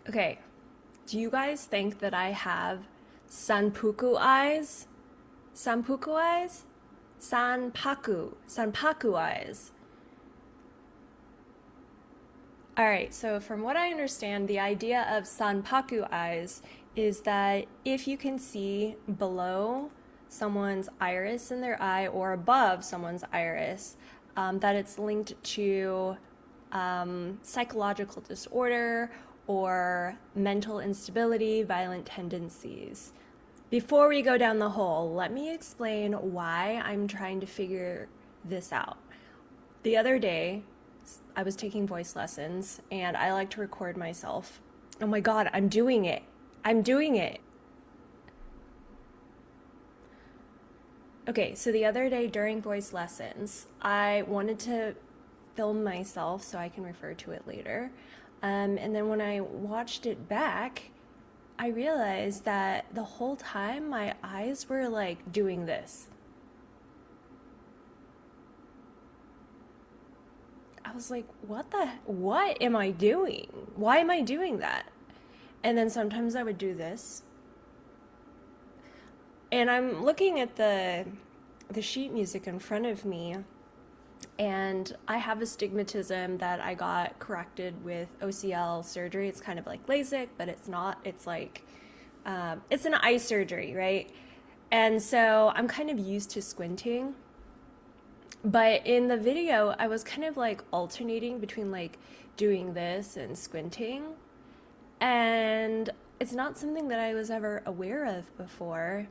Okay, do you guys think that I have Sanpaku eyes? Sanpaku eyes? Sanpaku eyes. All right, so from what I understand, the idea of Sanpaku eyes is that if you can see below someone's iris in their eye or above someone's iris, that it's linked to psychological disorder or mental instability, violent tendencies. Before we go down the hole, let me explain why I'm trying to figure this out. The other day, I was taking voice lessons and I like to record myself. Oh my God, I'm doing it. I'm doing it. Okay, so the other day during voice lessons, I wanted to film myself so I can refer to it later. And then when I watched it back, I realized that the whole time my eyes were like doing this. I was like, what am I doing? Why am I doing that? And then sometimes I would do this. And I'm looking at the sheet music in front of me, and I have astigmatism that I got corrected with OCL surgery. It's kind of like LASIK, but it's not. It's like it's an eye surgery, right? And so I'm kind of used to squinting. But in the video, I was kind of like alternating between like doing this and squinting. And it's not something that I was ever aware of before.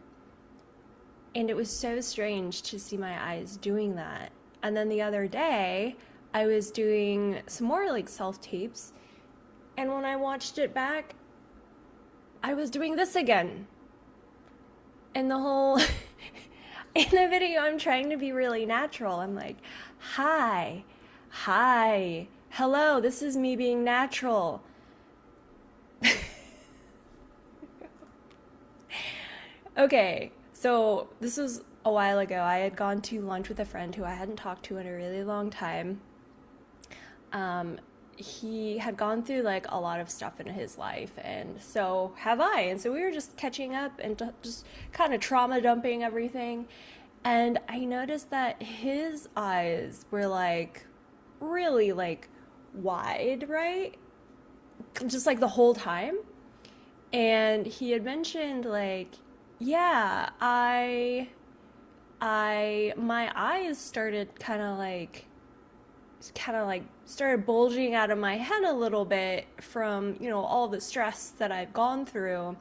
And it was so strange to see my eyes doing that. And then the other day, I was doing some more like self tapes. And when I watched it back, I was doing this again. And the whole in the video, I'm trying to be really natural. I'm like, hi, hi, hello, this is me being natural. Okay, so this was a while ago. I had gone to lunch with a friend who I hadn't talked to in a really long time. Um, he had gone through like a lot of stuff in his life, and so have I. And so we were just catching up and just kind of trauma dumping everything. And I noticed that his eyes were like really like wide, right? Just like the whole time. And he had mentioned like, yeah, my eyes started kind of like started bulging out of my head a little bit from, all the stress that I've gone through,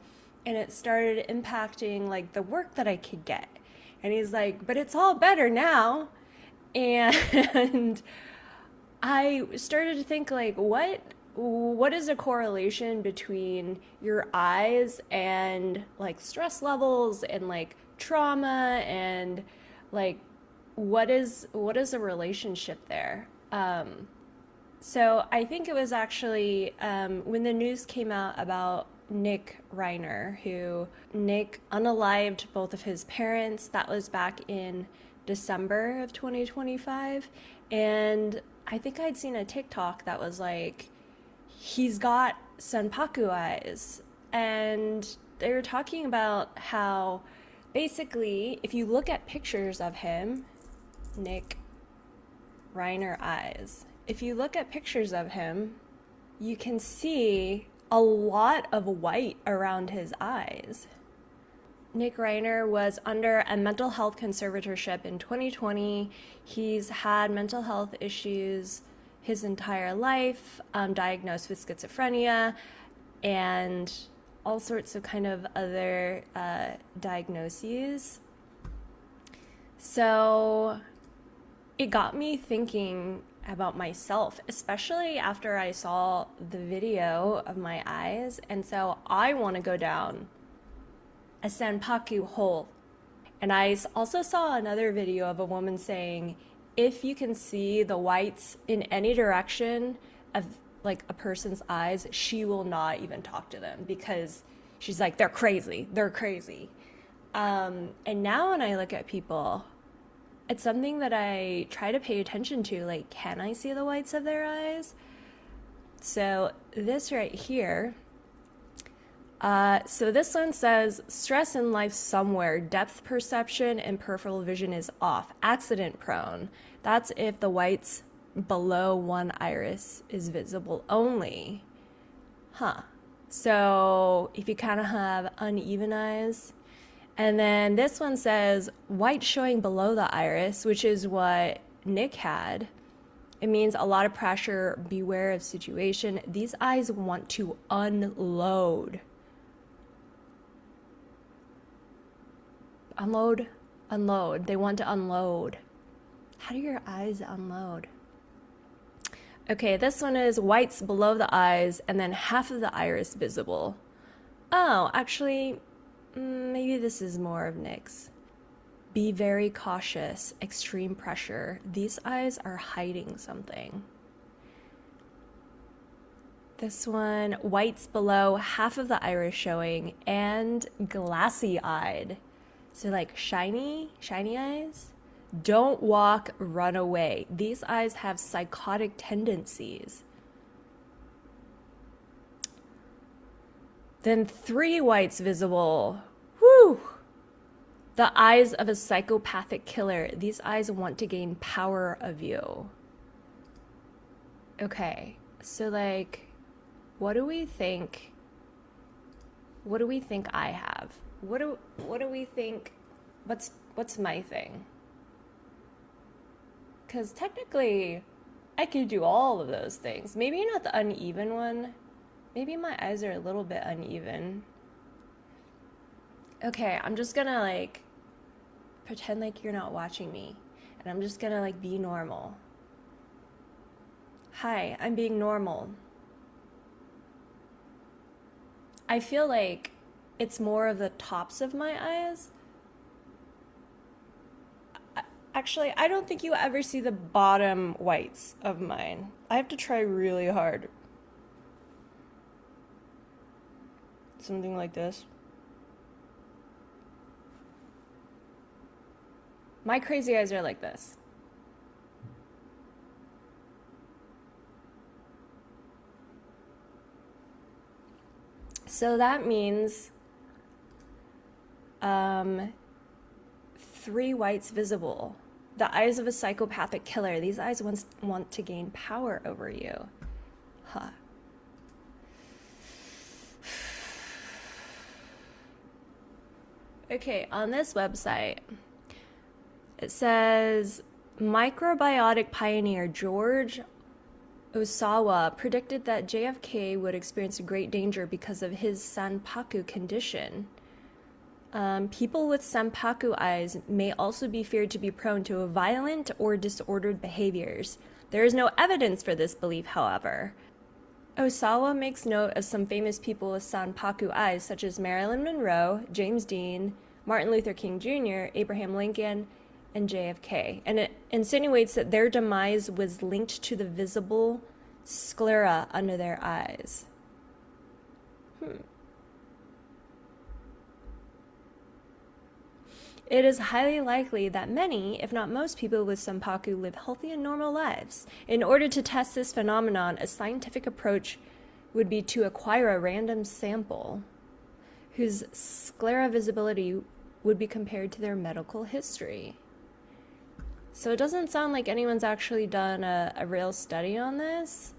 and it started impacting like the work that I could get. And he's like, "But it's all better now." And I started to think like, what is a correlation between your eyes and like stress levels and like trauma, and like what is a relationship there? So I think it was actually when the news came out about Nick Reiner, who Nick unalived both of his parents. That was back in December of 2025. And I think I'd seen a TikTok that was like, he's got Sanpaku eyes. And they were talking about how basically, if you look at pictures of him, Nick Reiner eyes, if you look at pictures of him, you can see a lot of white around his eyes. Nick Reiner was under a mental health conservatorship in 2020. He's had mental health issues his entire life, diagnosed with schizophrenia and all sorts of kind of other diagnoses. So it got me thinking about myself, especially after I saw the video of my eyes. And so I want to go down a Sanpaku hole. And I also saw another video of a woman saying, if you can see the whites in any direction of like a person's eyes, she will not even talk to them because she's like, they're crazy, they're crazy. And now when I look at people, it's something that I try to pay attention to. Like, can I see the whites of their eyes? So this right here So this one says stress in life somewhere, depth perception and peripheral vision is off, accident prone. That's if the whites below one iris is visible only. Huh. So if you kind of have uneven eyes. And then this one says white showing below the iris, which is what Nick had. It means a lot of pressure, beware of situation. These eyes want to unload. Unload, unload. They want to unload. How do your eyes unload? Okay, this one is whites below the eyes and then half of the iris visible. Oh, actually, maybe this is more of Nick's. Be very cautious, extreme pressure. These eyes are hiding something. This one, whites below, half of the iris showing, and glassy-eyed. So like shiny eyes? Don't walk, run away. These eyes have psychotic tendencies. Then 3 whites visible. Whew! The eyes of a psychopathic killer. These eyes want to gain power of you. Okay, so like, what do we think? What do we think I have? What do we think? What's my thing? Because technically, I could do all of those things. Maybe not the uneven one. Maybe my eyes are a little bit uneven. Okay, I'm just gonna like pretend like you're not watching me. And I'm just gonna like be normal. Hi, I'm being normal. I feel like it's more of the tops of my eyes. Actually, I don't think you ever see the bottom whites of mine. I have to try really hard. Something like this. My crazy eyes are like this. So that means 3 whites visible. The eyes of a psychopathic killer. These eyes want to gain power over you. Huh. Okay, on this website, it says microbiotic pioneer George Osawa predicted that JFK would experience great danger because of his Sanpaku condition. People with Sanpaku eyes may also be feared to be prone to violent or disordered behaviors. There is no evidence for this belief, however. Osawa makes note of some famous people with Sanpaku eyes, such as Marilyn Monroe, James Dean, Martin Luther King Jr., Abraham Lincoln, and JFK, and it insinuates that their demise was linked to the visible sclera under their eyes. It is highly likely that many, if not most people with Sanpaku live healthy and normal lives. In order to test this phenomenon, a scientific approach would be to acquire a random sample whose sclera visibility would be compared to their medical history. So it doesn't sound like anyone's actually done a real study on this.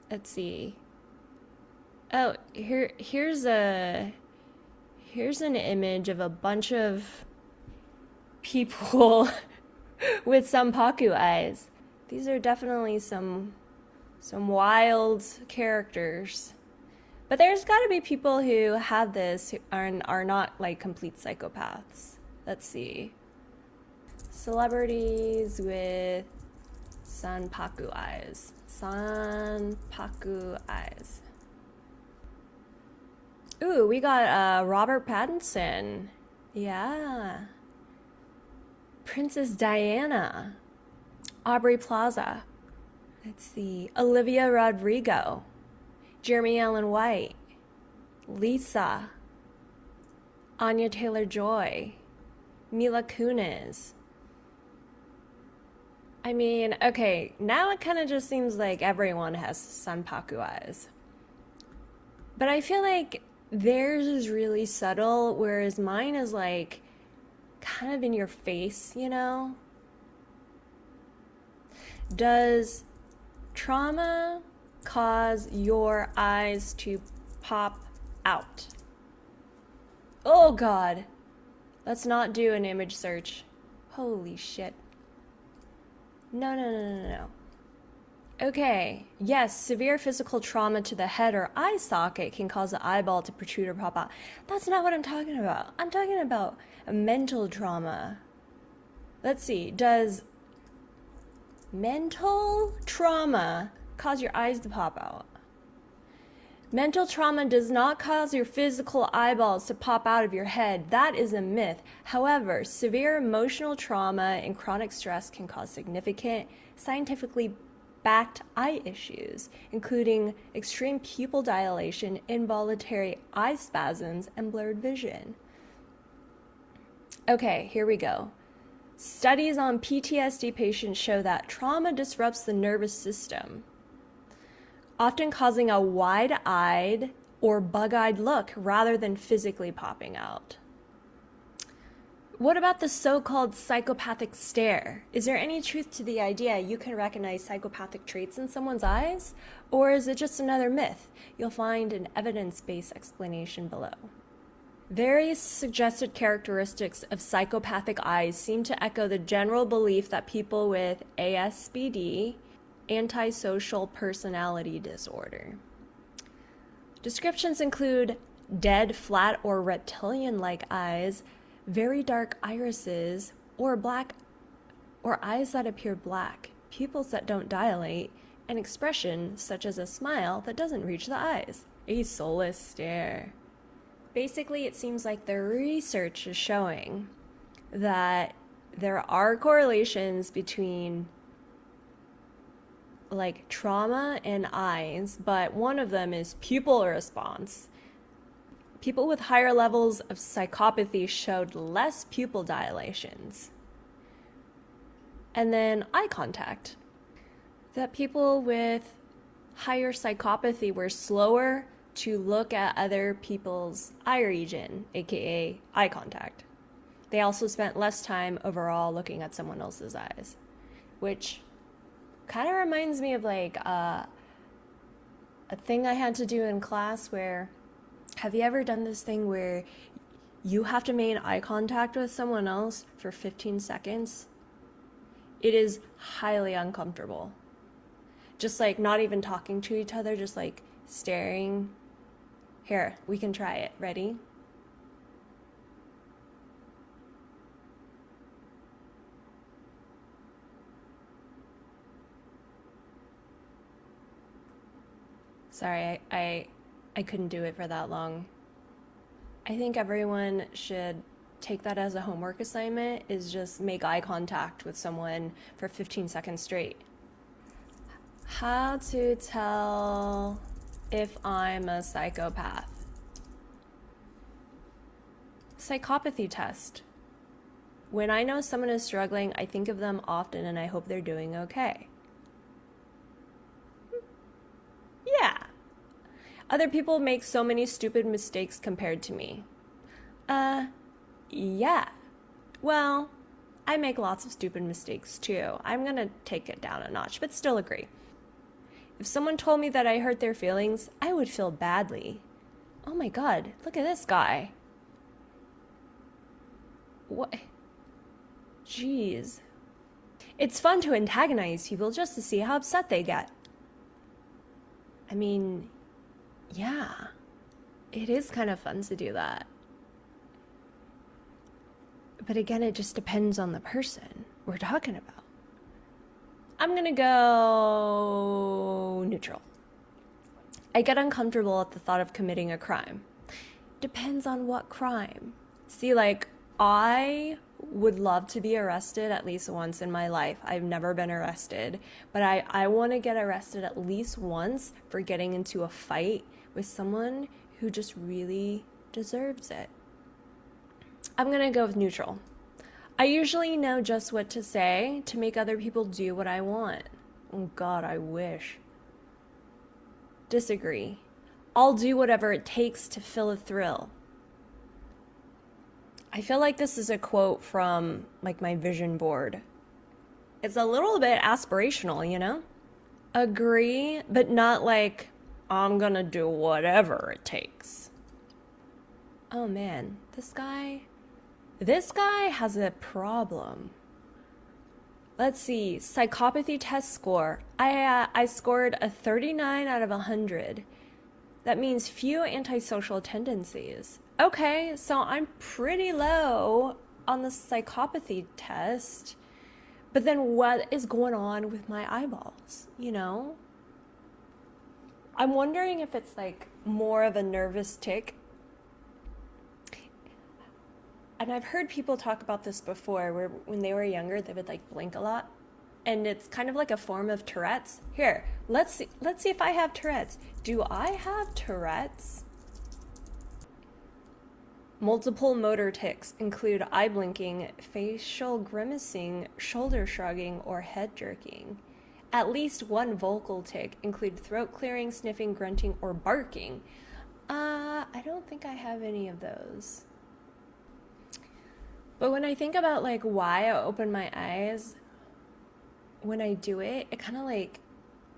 Let's see. Oh, here's an image of a bunch of people with Sanpaku eyes. These are definitely some wild characters. But there's got to be people who have this who are not like complete psychopaths. Let's see. Celebrities with Sanpaku eyes. Sanpaku eyes. Ooh, we got Robert Pattinson. Yeah. Princess Diana. Aubrey Plaza. Let's see. Olivia Rodrigo. Jeremy Allen White. Lisa. Anya Taylor-Joy. Mila Kunis. I mean, okay, now it kind of just seems like everyone has Sanpaku eyes. But I feel like theirs is really subtle, whereas mine is like kind of in your face, you know? Does trauma cause your eyes to pop out? Oh God. Let's not do an image search. Holy shit. No, no, no, no, no. Okay, yes, severe physical trauma to the head or eye socket can cause the eyeball to protrude or pop out. That's not what I'm talking about. I'm talking about a mental trauma. Let's see, does mental trauma cause your eyes to pop out? Mental trauma does not cause your physical eyeballs to pop out of your head. That is a myth. However, severe emotional trauma and chronic stress can cause significant, scientifically backed eye issues, including extreme pupil dilation, involuntary eye spasms, and blurred vision. Okay, here we go. Studies on PTSD patients show that trauma disrupts the nervous system, often causing a wide-eyed or bug-eyed look rather than physically popping out. What about the so-called psychopathic stare? Is there any truth to the idea you can recognize psychopathic traits in someone's eyes? Or is it just another myth? You'll find an evidence-based explanation below. Various suggested characteristics of psychopathic eyes seem to echo the general belief that people with ASPD, antisocial personality disorder. Descriptions include dead, flat, or reptilian-like eyes, very dark irises, or black, or eyes that appear black, pupils that don't dilate, and expression such as a smile that doesn't reach the eyes, a soulless stare. Basically, it seems like the research is showing that there are correlations between like trauma and eyes, but one of them is pupil response. People with higher levels of psychopathy showed less pupil dilations. And then eye contact. That people with higher psychopathy were slower to look at other people's eye region, aka eye contact. They also spent less time overall looking at someone else's eyes, which kind of reminds me of like a thing I had to do in class where, have you ever done this thing where you have to make eye contact with someone else for 15 seconds? It is highly uncomfortable. Just like not even talking to each other, just like staring. Here, we can try it. Ready? Sorry, I couldn't do it for that long. I think everyone should take that as a homework assignment, is just make eye contact with someone for 15 seconds straight. How to tell if I'm a psychopath. Psychopathy test. When I know someone is struggling, I think of them often and I hope they're doing okay. Yeah. Other people make so many stupid mistakes compared to me. Yeah. Well, I make lots of stupid mistakes too. I'm gonna take it down a notch, but still agree. If someone told me that I hurt their feelings, I would feel badly. Oh my God, look at this guy. What? Jeez. It's fun to antagonize people just to see how upset they get. I mean, yeah, it is kind of fun to do that. But again, it just depends on the person we're talking about. I'm gonna go neutral. I get uncomfortable at the thought of committing a crime. Depends on what crime. See, like, I would love to be arrested at least once in my life. I've never been arrested, but I want to get arrested at least once for getting into a fight with someone who just really deserves it. I'm gonna go with neutral. I usually know just what to say to make other people do what I want. Oh God, I wish. Disagree. I'll do whatever it takes to feel a thrill. I feel like this is a quote from like my vision board. It's a little bit aspirational, you know? Agree, but not like I'm gonna do whatever it takes. Oh man, this guy has a problem. Let's see, psychopathy test score. I scored a 39 out of 100. That means few antisocial tendencies. Okay, so I'm pretty low on the psychopathy test. But then what is going on with my eyeballs, you know? I'm wondering if it's like more of a nervous tic. And I've heard people talk about this before where when they were younger they would like blink a lot. And it's kind of like a form of Tourette's. Here, let's see if I have Tourette's. Do I have Tourette's? Multiple motor tics include eye blinking, facial grimacing, shoulder shrugging, or head jerking. At least one vocal tic include throat clearing, sniffing, grunting, or barking. I don't think I have any of those. But when I think about like why I open my eyes, when I do it, it kind of like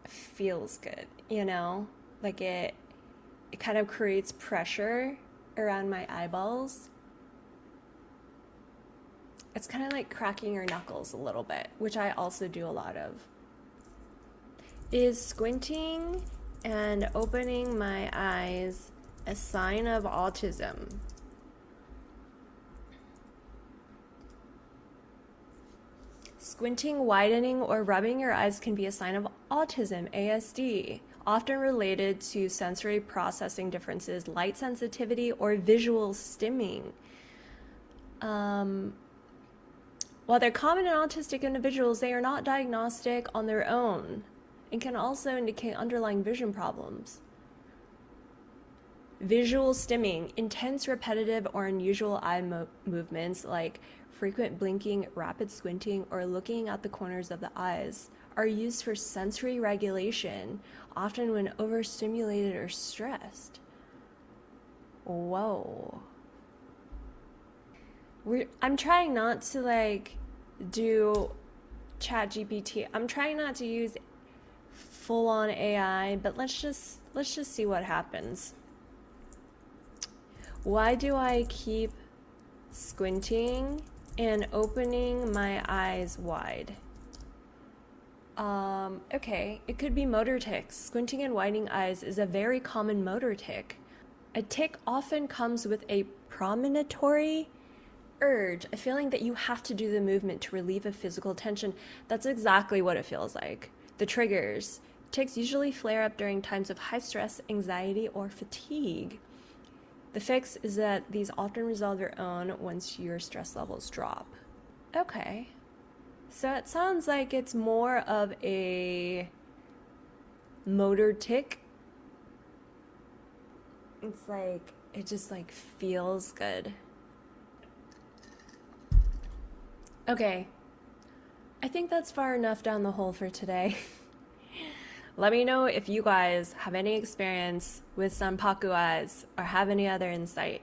feels good, you know? Like it kind of creates pressure around my eyeballs. It's kind of like cracking your knuckles a little bit, which I also do a lot of. Is squinting and opening my eyes a sign of autism? Squinting, widening, or rubbing your eyes can be a sign of autism, ASD, often related to sensory processing differences, light sensitivity, or visual stimming. While they're common in autistic individuals, they are not diagnostic on their own and can also indicate underlying vision problems. Visual stimming, intense, repetitive, or unusual eye movements like frequent blinking, rapid squinting, or looking at the corners of the eyes are used for sensory regulation, often when overstimulated or stressed. Whoa. I'm trying not to like do chat GPT. I'm trying not to use full-on AI, but let's just see what happens. Why do I keep squinting and opening my eyes wide? Okay, it could be motor tics. Squinting and widening eyes is a very common motor tic. A tic often comes with a premonitory urge, a feeling that you have to do the movement to relieve a physical tension. That's exactly what it feels like. The triggers. Tics usually flare up during times of high stress, anxiety, or fatigue. The fix is that these often resolve their own once your stress levels drop. Okay. So it sounds like it's more of a motor tic. It's like, it just like feels good. Okay. I think that's far enough down the hole for today. Let me know if you guys have any experience with Sanpaku eyes or have any other insight.